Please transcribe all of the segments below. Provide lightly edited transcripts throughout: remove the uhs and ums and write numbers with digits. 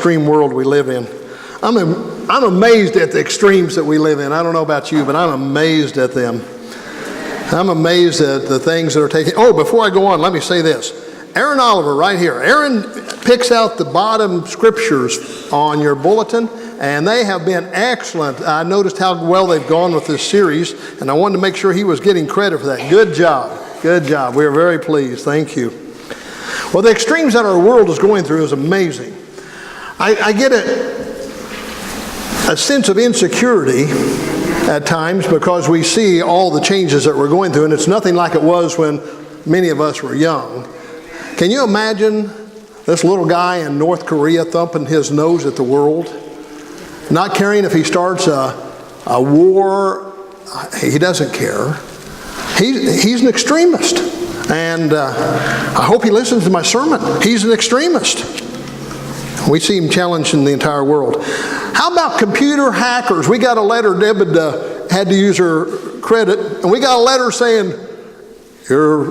extreme world we live in. I'm amazed at the extremes that we live in. I don't know about you, but I'm amazed at them. I'm amazed at the things that are taking. Oh, before I go on, let me say this. Aaron Oliver, right here. Aaron picks out the bottom scriptures on your bulletin, and they have been excellent. I noticed how well they've gone with this series, and I wanted to make sure he was getting credit for that. Good job. Good job. We are very pleased. Thank you. Well, the extremes that our world is going through is amazing. I get a sense of insecurity at times because we see all the changes that we're going through, and it's nothing like it was when many of us were young. Can you imagine this little guy in North Korea thumping his nose at the world? Not caring if he starts a war, he doesn't care. He's an extremist. And I hope he listens to my sermon. He's an extremist. We see him challenging the entire world. How about computer hackers? We got a letter, Deb had to use her credit, and we got a letter saying, you're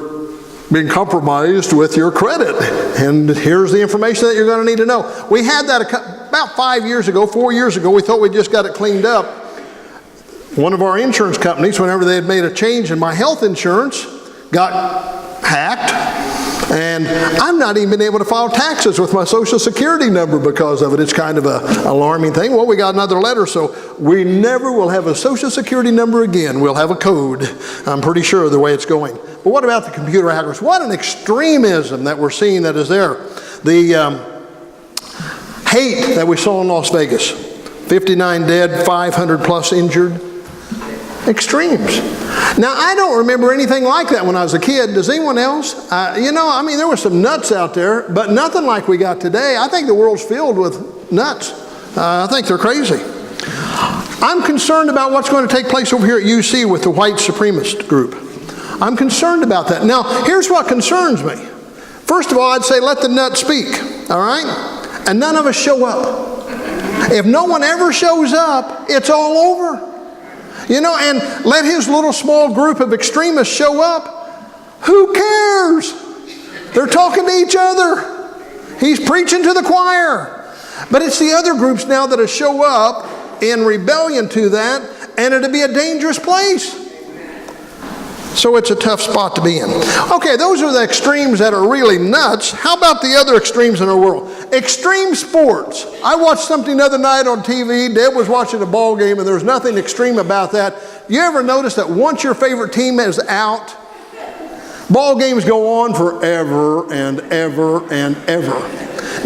being compromised with your credit, and here's the information that you're going to need to know. We had that about 4 years ago. We thought we just got it cleaned up. One of our insurance companies, whenever they had made a change in my health insurance, got hacked, and I've not even been able to file taxes with my Social Security number because of it. It's kind of an alarming thing. Well, we got another letter, so we never will have a Social Security number again. We'll have a code, I'm pretty sure, the way it's going. But what about the computer hackers? What an extremism that we're seeing that is there. The hate that we saw in Las Vegas. 59 dead, 500 plus injured. Extremes. Now, I don't remember anything like that when I was a kid. Does anyone else? There were some nuts out there, but nothing like we got today. I think the world's filled with nuts. I think they're crazy. I'm concerned about what's going to take place over here at UC with the white supremacist group. I'm concerned about that. Now, here's what concerns me. First of all, I'd say let the nuts speak, all right? And none of us show up. If no one ever shows up, it's all over. And let his little small group of extremists show up. Who cares? They're talking to each other. He's preaching to the choir. But it's the other groups now that show up in rebellion to that, and it'll be a dangerous place. So it's a tough spot to be in. Okay, those are the extremes that are really nuts. How about the other extremes in our world? Extreme sports. I watched something the other night on TV. Deb was watching a ball game, and there's nothing extreme about that. You ever notice that once your favorite team is out, ball games go on forever and ever and ever.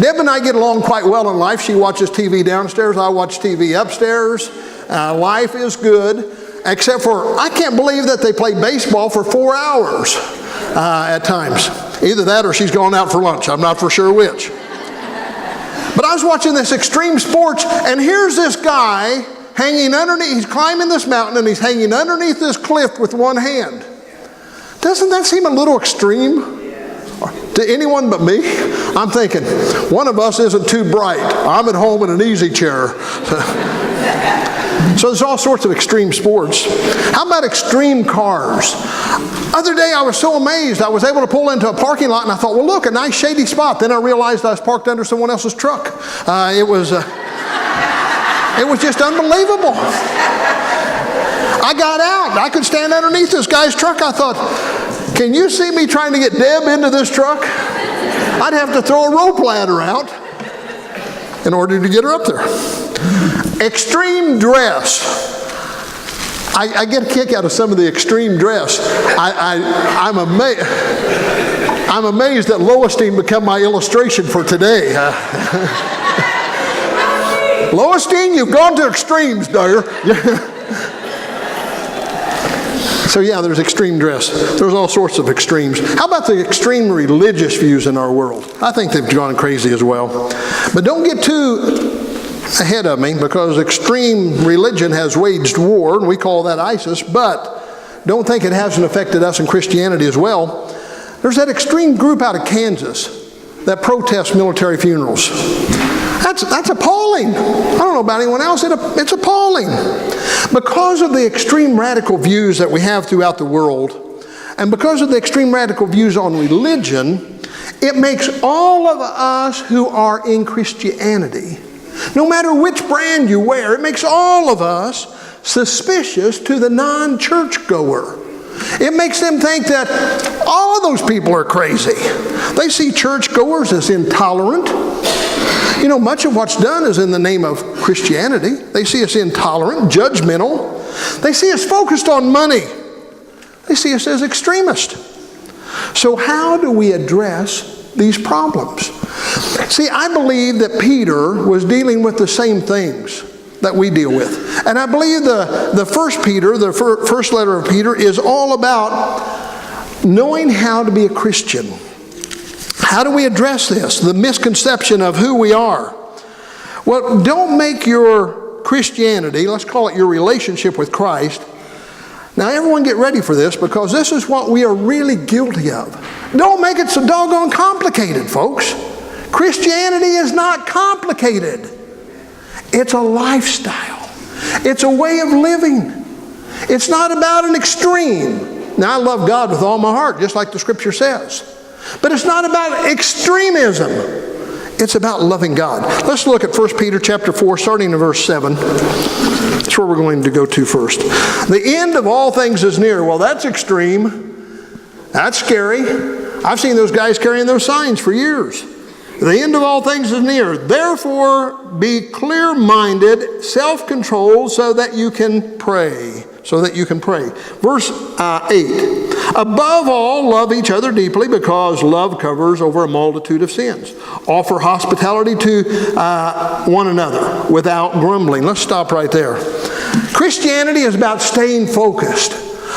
Deb and I get along quite well in life. She watches TV downstairs. I watch TV upstairs. Life is good. Except for, I can't believe that they play baseball for 4 hours at times. Either that or she's gone out for lunch. I'm not for sure which. But I was watching this extreme sports, and here's this guy hanging underneath, he's climbing this mountain, and he's hanging underneath this cliff with one hand. Doesn't that seem a little extreme to anyone but me? I'm thinking, one of us isn't too bright. I'm at home in an easy chair. So there's all sorts of extreme sports. How about extreme cars? Other day I was so amazed. I was able to pull into a parking lot, and I thought, well, look, a nice shady spot. Then I realized I was parked under someone else's truck. It was just unbelievable. I got out. I could stand underneath this guy's truck. I thought, can you see me trying to get Deb into this truck? I'd have to throw a rope ladder out in order to get her up there. Extreme dress. I get a kick out of some of the extreme dress. I'm amazed that Lowenstein become my illustration for today. Lowenstein, you've gone to extremes, dear. So yeah, there's extreme dress. There's all sorts of extremes. How about the extreme religious views in our world? I think they've gone crazy as well. But don't get too ahead of me, because extreme religion has waged war, and we call that ISIS, but don't think it hasn't affected us in Christianity as well. There's that extreme group out of Kansas that protests military funerals. That's appalling. I don't know about anyone else. It's appalling. Because of the extreme radical views that we have throughout the world, and because of the extreme radical views on religion, it makes all of us who are in Christianity, no matter which brand you wear, it makes all of us suspicious to the non-church goer. It makes them think that all of those people are crazy. They see churchgoers as intolerant. You know, much of what's done is in the name of Christianity. They see us intolerant, judgmental. They see us focused on money. They see us as extremists. So how do we address these problems? See, I believe that Peter was dealing with the same things that we deal with. And I believe the first letter of Peter is all about knowing how to be a Christian. How do we address this? The misconception of who we are. Well, don't make your Christianity, let's call it your relationship with Christ. Now everyone get ready for this, because this is what we are really guilty of. Don't make it so doggone complicated, folks. Christianity is not complicated. It's a lifestyle. It's a way of living. It's not about an extreme. Now, I love God with all my heart, just like the scripture says. But it's not about extremism. It's about loving God. Let's look at 1 Peter chapter 4, starting in verse 7. That's where we're going to go to first. The end of all things is near. Well, that's extreme. That's scary. I've seen those guys carrying those signs for years. The end of all things is near. Therefore, be clear-minded, self-controlled, so that you can pray. Verse 8. Above all, love each other deeply, because love covers over a multitude of sins. Offer hospitality to one another without grumbling. Let's stop right there. Christianity is about staying focused.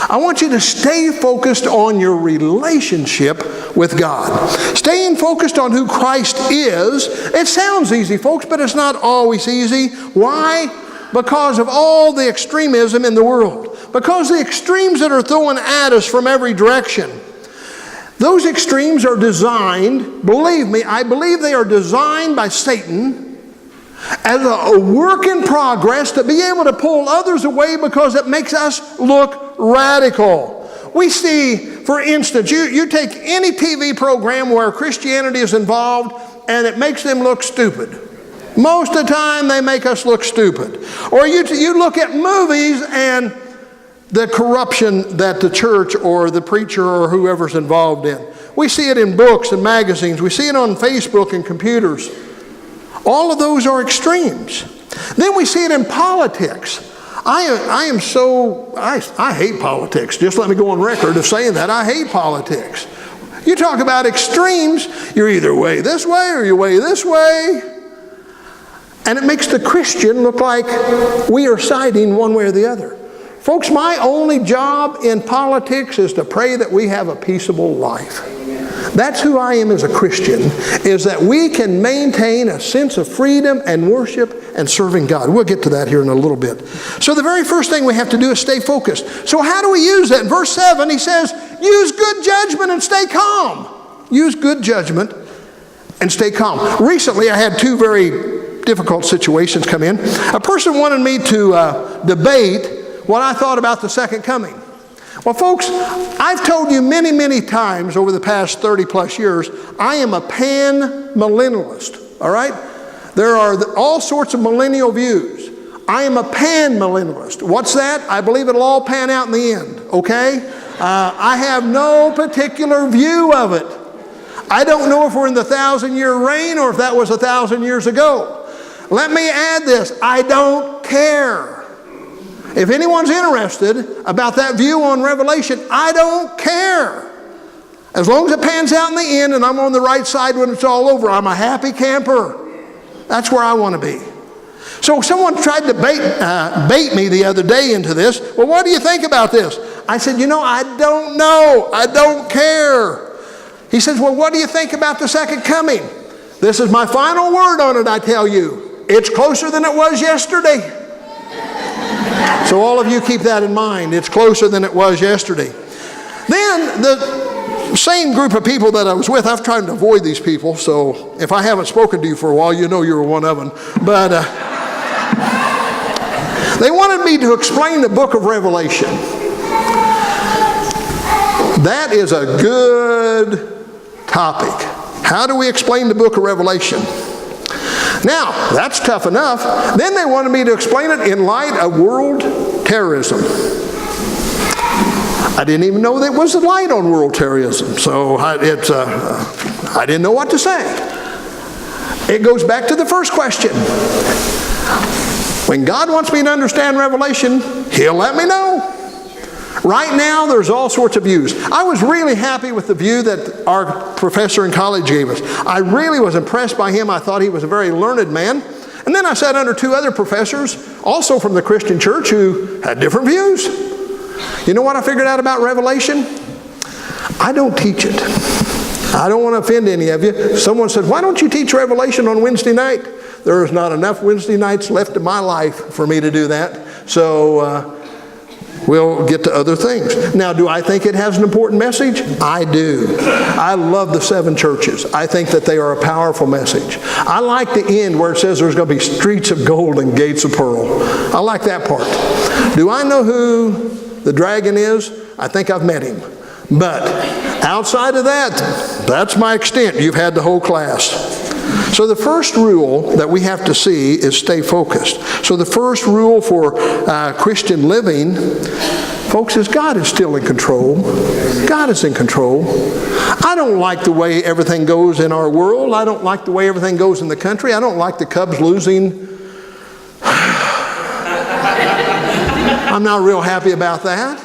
I want you to stay focused on your relationship with God. Staying focused on who Christ is. It sounds easy, folks, but it's not always easy. Why? Because of all the extremism in the world. Because the extremes that are thrown at us from every direction. Those extremes are designed, believe me, I believe they are designed by Satan as a work in progress to be able to pull others away, because it makes us look radical. We see, for instance, you take any TV program where Christianity is involved, and it makes them look stupid. Most of the time they make us look stupid. Or you look at movies and the corruption that the church or the preacher or whoever's involved in. We see it in books and magazines. We see it on Facebook and computers. All of those are extremes. Then we see it in politics. I hate politics. Just let me go on record of saying that. I hate politics. You talk about extremes, you're either way this way or you're way this way. And it makes the Christian look like we are siding one way or the other. Folks, my only job in politics is to pray that we have a peaceable life. That's who I am as a Christian, is that we can maintain a sense of freedom and worship and serving God. We'll get to that here in a little bit. So the very first thing we have to do is stay focused. So how do we use that? In verse 7, he says, use good judgment and stay calm. Use good judgment and stay calm. Recently, I had two very difficult situations come in. A person wanted me to debate what I thought about the second coming. Well, folks, I've told you many, many times over the past 30 plus years, I am a pan-millennialist, all right? There are all sorts of millennial views. I am a pan-millennialist. What's that? I believe it'll all pan out in the end, okay? I have no particular view of it. I don't know if we're in the 1,000-year reign or if that was 1,000 years ago. Let me add this. I don't care. If anyone's interested about that view on Revelation, I don't care. As long as it pans out in the end and I'm on the right side when it's all over, I'm a happy camper. That's where I want to be. So someone tried to bait me the other day into this. Well, what do you think about this? I said, I don't know. I don't care. He says, well, what do you think about the second coming? This is my final word on it, I tell you. It's closer than it was yesterday. So all of you keep that in mind. It's closer than it was yesterday. Then the same group of people that I was with, I've tried to avoid these people, so if I haven't spoken to you for a while, you know you were one of them. But they wanted me to explain the book of Revelation. That is a good topic. How do we explain the book of Revelation? Now, that's tough enough. Then they wanted me to explain it in light of world terrorism. I didn't even know there was a light on world terrorism, so I didn't know what to say. It goes back to the first question. When God wants me to understand Revelation, He'll let me know. Right now, there's all sorts of views. I was really happy with the view that our professor in college gave us. I really was impressed by him. I thought he was a very learned man. And then I sat under two other professors, also from the Christian church, who had different views. You know what I figured out about Revelation? I don't teach it. I don't want to offend any of you. Someone said, why don't you teach Revelation on Wednesday night? There is not enough Wednesday nights left in my life for me to do that. So we'll get to other things. Now, do I think it has an important message? I do. I love the 7 churches. I think that they are a powerful message. I like the end where it says there's going to be streets of gold and gates of pearl. I like that part. Do I know who the dragon is? I think I've met him. But outside of that, that's my extent. You've had the whole class. So the first rule that we have to see is stay focused. So the first rule for Christian living, folks, is God is still in control. God is in control. I don't like the way everything goes in our world. I don't like the way everything goes in the country. I don't like the Cubs losing. I'm not real happy about that.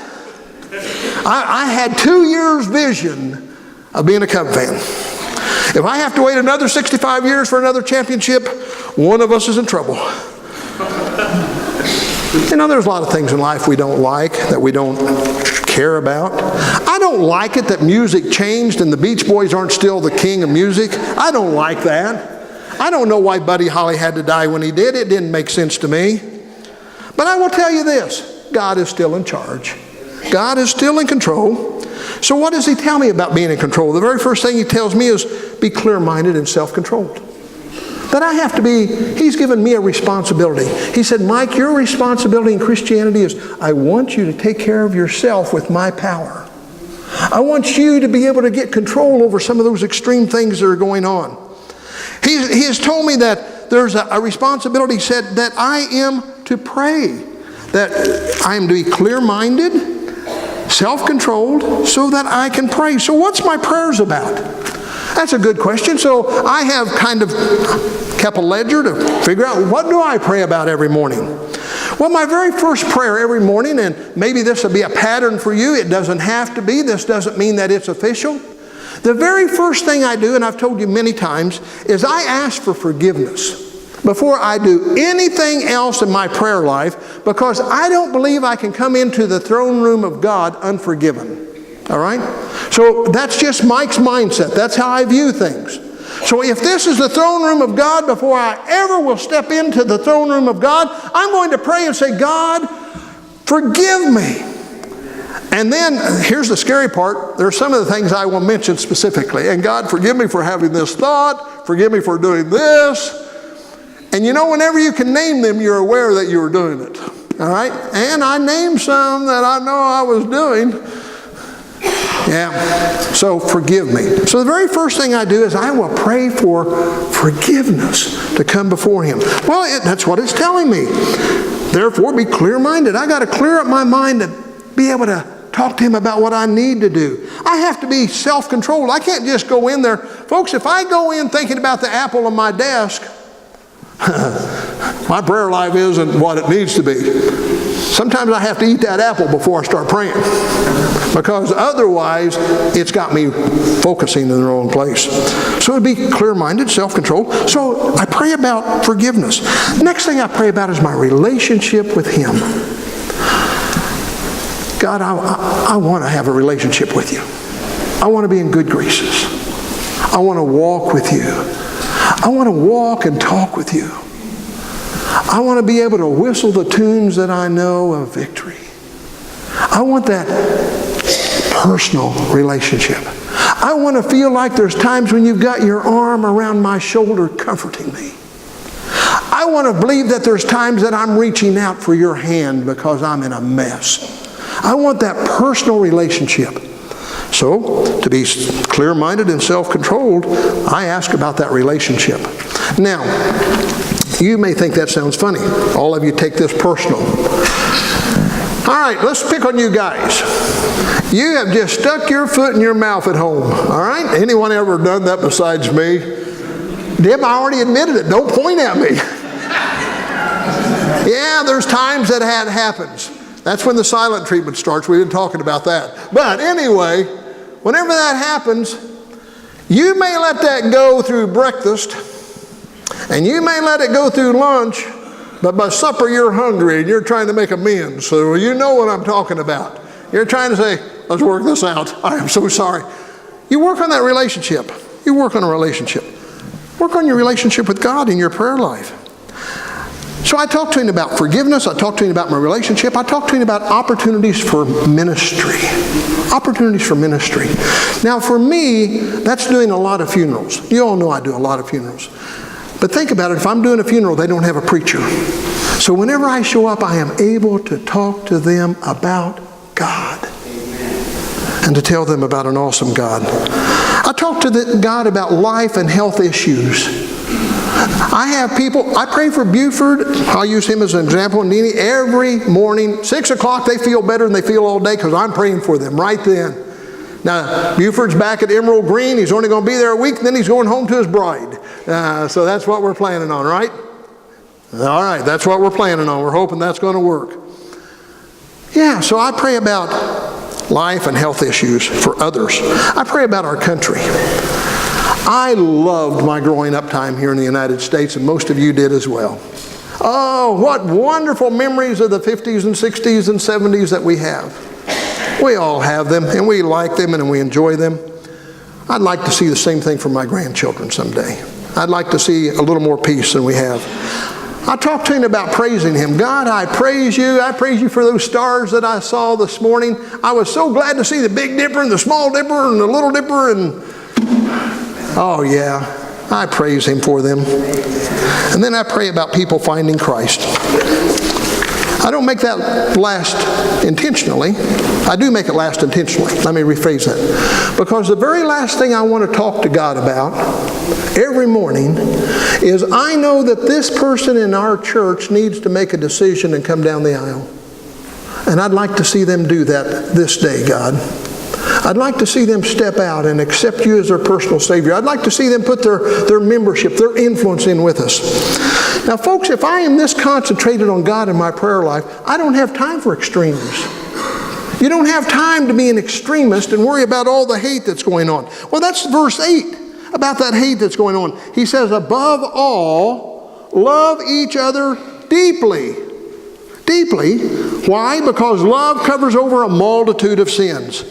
I had 2 years vision of being a Cub fan. If I have to wait another 65 years for another championship, one of us is in trouble. You know, there's a lot of things in life we don't like, that we don't care about. I don't like it that music changed and the Beach Boys aren't still the king of music. I don't like that. I don't know why Buddy Holly had to die when he did. It didn't make sense to me. But I will tell you this, God is still in charge. God is still in control. So what does He tell me about being in control? The very first thing He tells me is be clear-minded and self-controlled. That I have to be, He's given me a responsibility. He said, Mike, your responsibility in Christianity is I want you to take care of yourself with my power. I want you to be able to get control over some of those extreme things that are going on. He has told me that there's a responsibility, He said, that I am to pray. That I am to be clear-minded, self-controlled, so that I can pray. So what's my prayers about? That's a good question. So I have kind of kept a ledger to figure out, what do I pray about every morning? Well, my very first prayer every morning, and maybe this will be a pattern for you. It doesn't have to be. This doesn't mean that it's official. The very first thing I do, and I've told you many times, is I ask for forgiveness before I do anything else in my prayer life, because I don't believe I can come into the throne room of God unforgiven. All right? So that's just Mike's mindset. That's how I view things. So if this is the throne room of God, before I ever will step into the throne room of God, I'm going to pray and say, God, forgive me. And then, here's the scary part. There are some of the things I will mention specifically. And God, forgive me for having this thought. Forgive me for doing this. And you know, whenever you can name them, you're aware that you were doing it. All right? And I named some that I know I was doing. Yeah. So forgive me. So the very first thing I do is I will pray for forgiveness to come before Him. Well, that's what it's telling me. Therefore, be clear-minded. I got to clear up my mind to be able to talk to Him about what I need to do. I have to be self-controlled. I can't just go in there. Folks, if I go in thinking about the apple on my desk, my prayer life isn't what it needs to be. Sometimes I have to eat that apple before I start praying, because otherwise it's got me focusing in the wrong place. So it'd be clear-minded, self-controlled. So I pray about forgiveness. Next thing I pray about is my relationship with Him. God, I want to have a relationship with You. I want to be in good graces. I want to walk with You. I want to walk and talk with You. I want to be able to whistle the tunes that I know of victory. I want that personal relationship. I want to feel like there's times when You've got Your arm around my shoulder comforting me. I want to believe that there's times that I'm reaching out for Your hand because I'm in a mess. I want that personal relationship. So, to be clear-minded and self-controlled, I ask about that relationship. Now, you may think that sounds funny. All of you take this personal. All right, let's pick on you guys. You have just stuck your foot in your mouth at home, all right? Anyone ever done that besides me? Deb, I already admitted it. Don't point at me. Yeah, there's times that happens. That's when the silent treatment starts. We've been talking about that. But anyway, whenever that happens, you may let that go through breakfast, and you may let it go through lunch, but by supper you're hungry and you're trying to make amends. So you know what I'm talking about. You're trying to say, let's work this out. I am so sorry. You work on that relationship. You work on a relationship. Work on your relationship with God in your prayer life. So I talked to him about forgiveness. I talked to him about my relationship. I talked to him about opportunities for ministry. Opportunities for ministry. Now for me, that's doing a lot of funerals. You all know I do a lot of funerals. But think about it, if I'm doing a funeral, they don't have a preacher. So whenever I show up, I am able to talk to them about God. And to tell them about an awesome God. I talk to God about life and health issues. I have people, I pray for Buford, I'll use him as an example, and Nene, every morning, 6 o'clock, they feel better than they feel all day because I'm praying for them right then. Now, Buford's back at Emerald Green. He's only going to be there a week, and then he's going home to his bride. So that's what we're planning on, right? All right, that's what we're planning on. We're hoping that's going to work. Yeah, so I pray about life and health issues for others. I pray about our country. I loved my growing up time here in the United States, and most of you did as well. Oh, what wonderful memories of the 50s and 60s and 70s that we have. We all have them, and we like them, and we enjoy them. I'd like to see the same thing for my grandchildren someday. I'd like to see a little more peace than we have. I talked to him about praising him. God, I praise you. I praise you for those stars that I saw this morning. I was so glad to see the Big Dipper and the Small Dipper and the Little Dipper. And oh, yeah, I praise him for them. And then I pray about people finding Christ. I don't make that last intentionally. I do make it last intentionally. Let me rephrase that. Because the very last thing I want to talk to God about every morning is I know that this person in our church needs to make a decision and come down the aisle. And I'd like to see them do that this day, God. I'd like to see them step out and accept you as their personal Savior. I'd like to see them put their membership, their influence in with us. Now, folks, if I am this concentrated on God in my prayer life, I don't have time for extremes. You don't have time to be an extremist and worry about all the hate that's going on. Well, that's verse 8 about that hate that's going on. He says, above all, love each other deeply. Deeply. Why? Because love covers over a multitude of sins.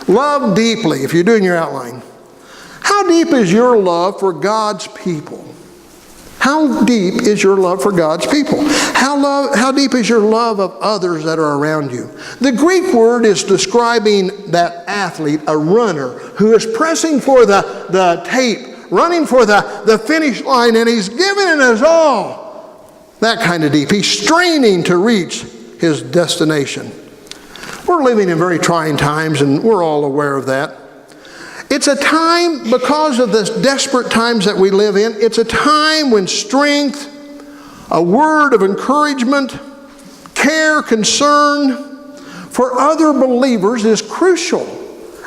Love deeply, if you're doing your outline. How deep is your love for God's people? How deep is your love for God's people? How deep is your love of others that are around you? The Greek word is describing that athlete, a runner, who is pressing for the tape, running for the finish line, and he's giving it his all. That kind of deep. He's straining to reach his destination. We're living in very trying times, and we're all aware of that. It's a time, because of the desperate times that we live in, it's a time when strength, a word of encouragement, care, concern for other believers is crucial,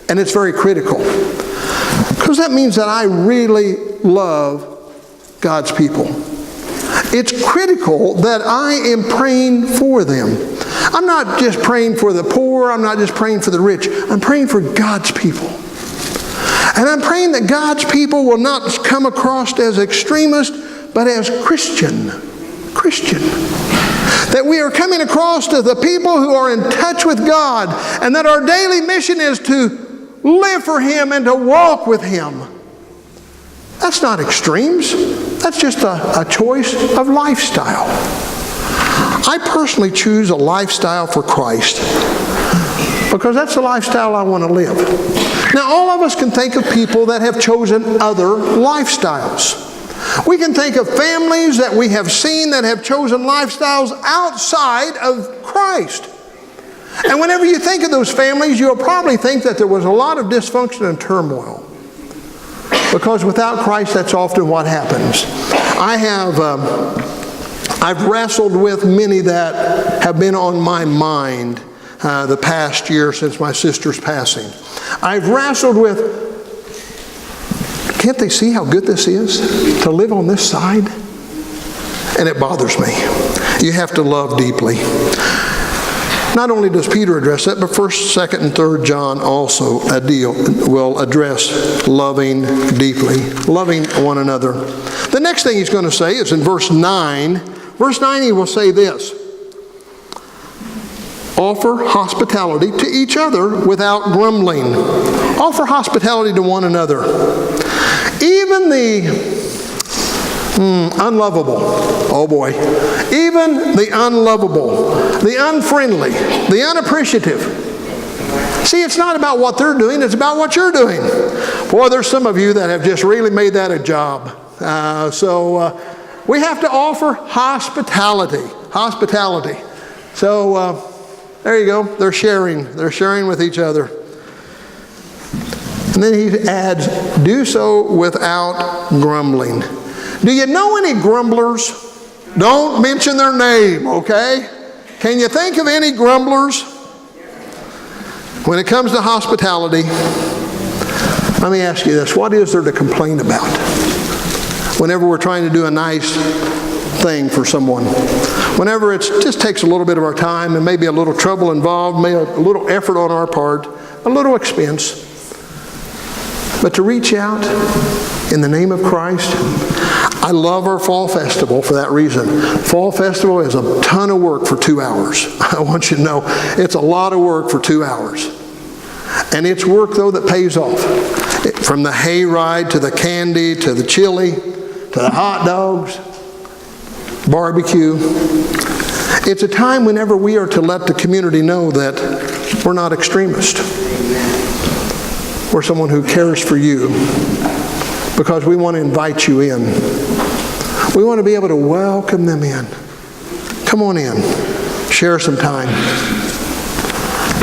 and it's very critical. Because that means that I really love God's people. It's critical that I am praying for them. I'm not just praying for the poor, I'm not just praying for the rich, I'm praying for God's people. And I'm praying that God's people will not come across as extremist, but as Christian. Christian. That we are coming across to the people who are in touch with God, and that our daily mission is to live for Him and to walk with Him. That's not extremes. That's just a choice of lifestyle. I personally choose a lifestyle for Christ because that's the lifestyle I want to live. Now, all of us can think of people that have chosen other lifestyles. We can think of families that we have seen that have chosen lifestyles outside of Christ. And whenever you think of those families, you'll probably think that there was a lot of dysfunction and turmoil. Because without Christ, that's often what happens. I've wrestled with many that have been on my mind the past year since my sister's passing. I've wrestled with, can't they see how good this is to live on this side? And it bothers me. You have to love deeply. Not only does Peter address that, but 1st, 2nd, and 3rd John also will address loving deeply, loving one another. The next thing he's going to say is in verse 9. Verse 9 he will say this: offer hospitality to each other without grumbling. Offer hospitality to one another. Even the unlovable, oh boy, even the unlovable, the unfriendly, the unappreciative. See, it's not about what they're doing, it's about what you're doing. Boy, there's some of you that have just really made that a job. So we have to offer hospitality. Hospitality. So there you go. They're sharing with each other. And then he adds, do so without grumbling. Do you know any grumblers? Don't mention their name, okay? Can you think of any grumblers? When it comes to hospitality, let me ask you this. What is there to complain about? Whenever we're trying to do a nice thing for someone. Whenever it just takes a little bit of our time and maybe a little trouble involved, maybe a little effort on our part, a little expense. But to reach out in the name of Christ. I love our fall festival for that reason. Fall festival is a ton of work for 2 hours. I want you to know it's a lot of work for 2 hours. And it's work, though, that pays off. From the hayride to the candy to the chili to the hot dogs, barbecue. It's a time whenever we are to let the community know that we're not extremists. We're someone who cares for you because we want to invite you in. We want to be able to welcome them in. Come on in. Share some time.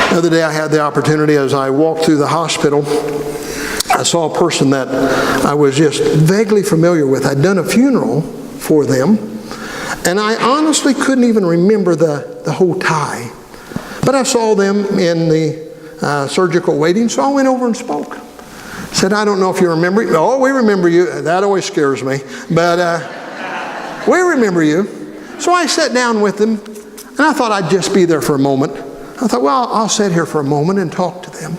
The other day I had the opportunity as I walked through the hospital. I saw a person that I was just vaguely familiar with. I'd done a funeral for them, and I honestly couldn't even remember the whole tie. But I saw them in the surgical waiting, so I went over and spoke. Said, I don't know if you remember. Oh, we remember you. That always scares me. But we remember you. So I sat down with them, and I thought I'd just be there for a moment. I thought, well, I'll sit here for a moment and talk to them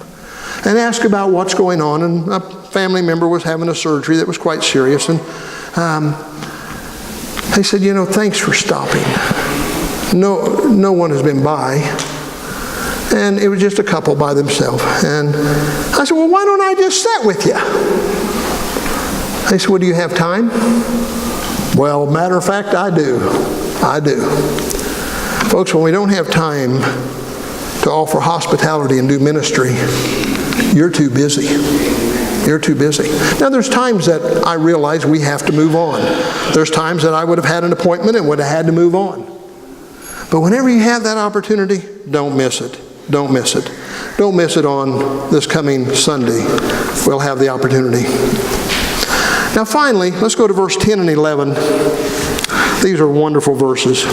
and ask about what's going on. And a family member was having a surgery that was quite serious. And they said, you know, thanks for stopping. No one has been by. And it was just a couple by themselves. And I said, well, why don't I just sit with you? They said, well, do you have time? Well, matter of fact, I do. I do. Folks, when we don't have time to offer hospitality and do ministry, you're too busy. You're too busy. Now, there's times that I realize we have to move on. There's times that I would have had an appointment and would have had to move on. But whenever you have that opportunity, don't miss it. Don't miss it. Don't miss it on this coming Sunday. We'll have the opportunity. Now finally, let's go to verse 10 and 11. These are wonderful verses.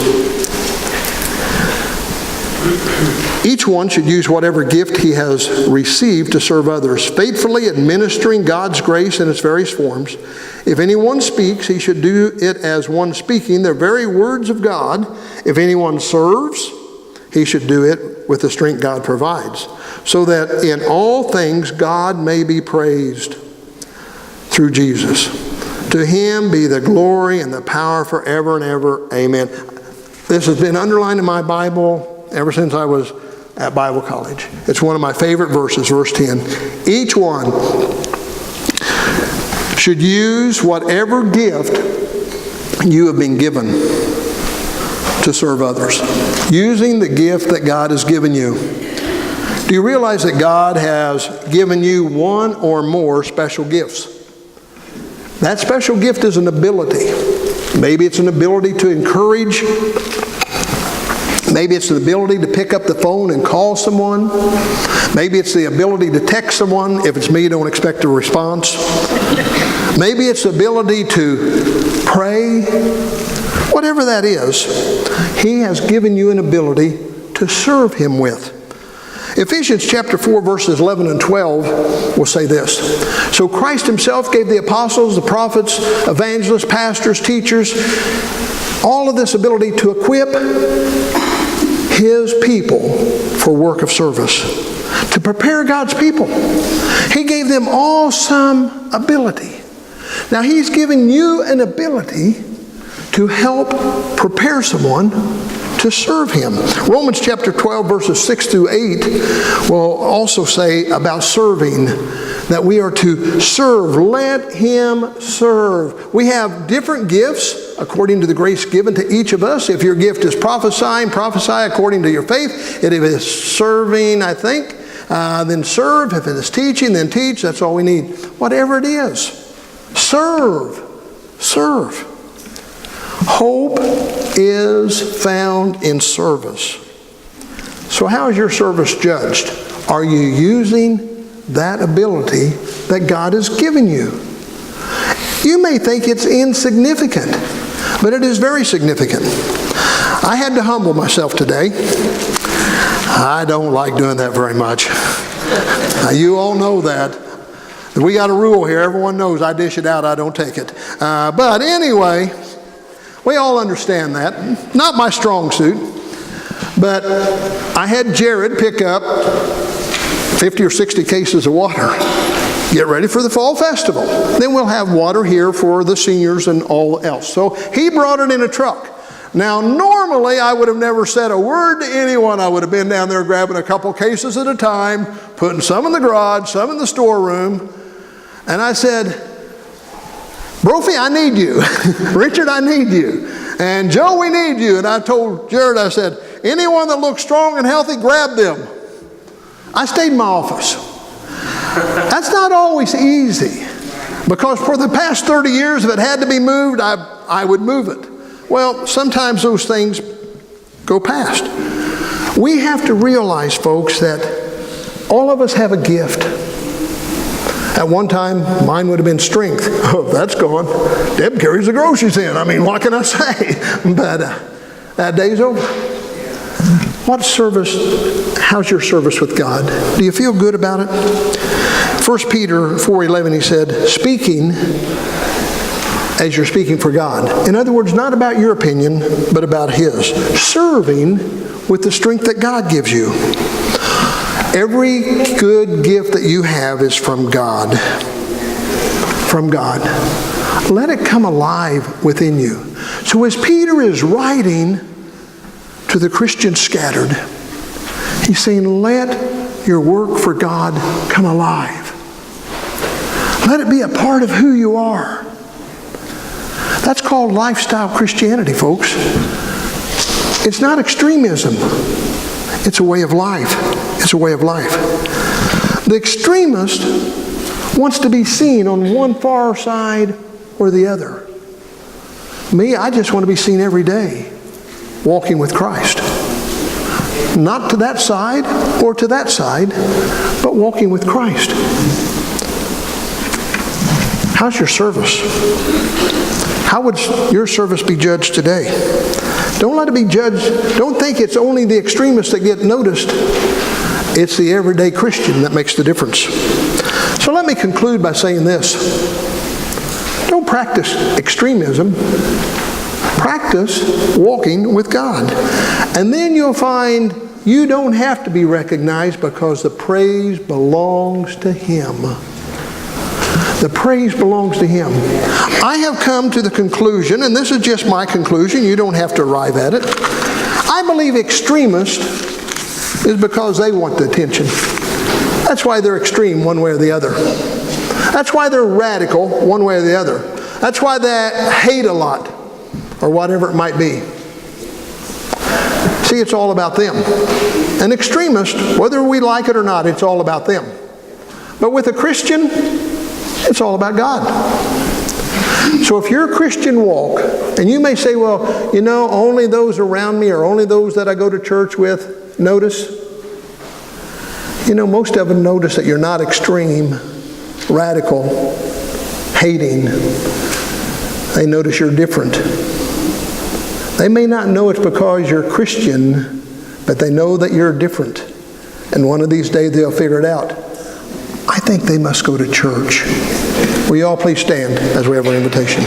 Each one should use whatever gift he has received to serve others, faithfully administering God's grace in its various forms. If anyone speaks, he should do it as one speaking the very words of God. If anyone serves, he should do it with the strength God provides, so that in all things God may be praised through Jesus. To him be the glory and the power forever and ever. Amen. This has been underlined in my Bible ever since I was at Bible college. It's one of my favorite verses, verse 10. Each one should use whatever gift you have been given to serve others. Using the gift that God has given you. Do you realize that God has given you one or more special gifts? That special gift is an ability. Maybe it's an ability to encourage. Maybe it's the ability to pick up the phone and call someone. Maybe it's the ability to text someone. If it's me, don't expect a response. Maybe it's the ability to pray. Whatever that is, He has given you an ability to serve Him with. Ephesians chapter 4, verses 11 and 12 will say this. So Christ Himself gave the apostles, the prophets, evangelists, pastors, teachers, all of this ability to equip His people for work of service, to prepare God's people. He gave them all some ability. Now He's given you an ability to help prepare someone to serve Him. Romans chapter 12, verses 6 through 8 will also say about serving, that we are to serve. Let him serve. We have different gifts according to the grace given to each of us. If your gift is prophesying, prophesy according to your faith. If it is serving, I think, then serve. If it is teaching, then teach. That's all we need. Whatever it is, serve. Serve. Hope is found in service. So how is your service judged? Are you using that ability that God has given you? You may think it's insignificant, but it is very significant. I had to humble myself today. I don't like doing that very much. You all know that. We got a rule here. Everyone knows I dish it out, I don't take it. But anyway, we all understand that. Not my strong suit. But I had Jared pick up 50 or 60 cases of water. Get ready for the fall festival. Then we'll have water here for the seniors and all else. So he brought it in a truck. Now normally I would have never said a word to anyone. I would have been down there grabbing a couple cases at a time, putting some in the garage, some in the storeroom. And I said, Brophy, I need you. Richard, I need you. And Joe, we need you. And I told Jared, I said, anyone that looks strong and healthy, grab them. I stayed in my office. That's not always easy, because for the past 30 years, if it had to be moved, I would move it. Well, sometimes those things go past. We have to realize, folks, that all of us have a gift. At one time, mine would have been strength. Oh, that's gone. Deb carries the groceries in. I mean, what can I say? But that day's over. What service, how's your service with God? Do you feel good about it? 1 Peter 4:11, he said, speaking as you're speaking for God. In other words, not about your opinion, but about His. Serving with the strength that God gives you. Every good gift that you have is from God. From God. Let it come alive within you. So as Peter is writing to the Christians scattered, he's saying, let your work for God come alive. Let it be a part of who you are. That's called lifestyle Christianity, folks. It's not extremism. It's a way of life. It's a way of life. The extremist wants to be seen on one far side or the other. Me, I just want to be seen every day walking with Christ. Not to that side or to that side, but walking with Christ. How's your service? How would your service be judged today? Don't let it be judged. Don't think it's only the extremists that get noticed. It's the everyday Christian that makes the difference. So let me conclude by saying this. Don't practice extremism. Practice walking with God. And then you'll find you don't have to be recognized, because the praise belongs to Him. The praise belongs to Him. I have come to the conclusion, and this is just my conclusion, you don't have to arrive at it. I believe extremists is because they want the attention. That's why they're extreme one way or the other. That's why they're radical one way or the other. That's why they hate a lot, or whatever it might be. See, it's all about them. An extremist, whether we like it or not, it's all about them. But with a Christian, it's all about God. So if your Christian walk, and you may say, well, you know, only those around me or only those that I go to church with notice. You know, most of them notice that you're not extreme, radical, hating. They notice you're different. They may not know it's because you're Christian, but they know that you're different. And one of these days they'll figure it out. I think they must go to church. Will you all please stand as we have our invitation?